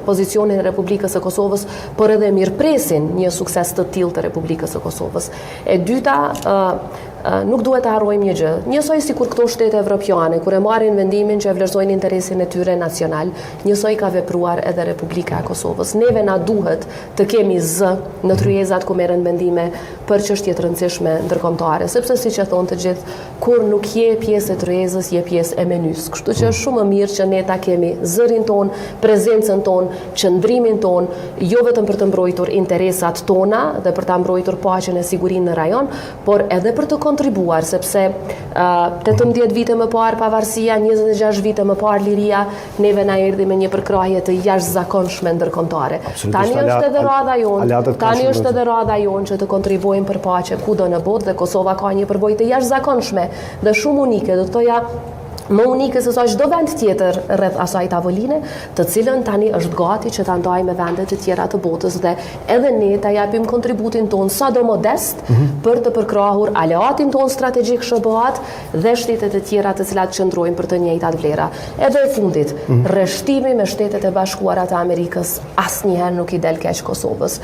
pozicionin e Republikës së Kosovës, por edhe mirëpresin një sukses të tillë të Republikës së Kosovës. E dyta, nuk duhet të harrojmë një gjë. Njësoj si kur këto shtete evropiane, kur e marrin vendimin që e vlerësojnë interesin e tyre nacional, njësoj ka vepruar edhe Republika e Kosovës. Neve na duhet të kemi zë në tryezat ku merren vendime për çështje të rëndësishme ndërkombëtare, sepse siç e thonë të gjithë, kur nuk je pjesë e tryezës, je pjesë e menys. Kështu që është shumë më mirë që ne ta kemi zërin ton, prezencën ton, qëndrimin ton, jo vetëm për të mbrojtur interesat tona dhe për ta mbrojtur paqen e sigurinë në rajon, por edhe për të kontribuar, sepse 18 vite më parë pavarësia, 26 vite më parë liria, neve na erdhi me një përkrahje të jashtëzakonshme ndërkombëtare. Tani është edhe rradha jonë që të kontribuojmë për paqe kudo në botë, dhe Kosova ka një përvojë të jashtëzakonshme dhe shumë unike, do të thoja më unike se sa çdo vend tjetër rreth asaj tavoline, të cilën tani është gati që ta ndajë me vendet e tjera të botës, dhe edhe ne ta japim kontributin ton sado modest për të përkrahur aleatin ton strategjik SHBA-t dhe shtetet e tjera të cilat qëndrojnë për të njëjtat vlera. Edhe e fundit, rreshtimi me Shtetet e Bashkuara të Amerikës asnjëherë nuk i del keq Kosovës.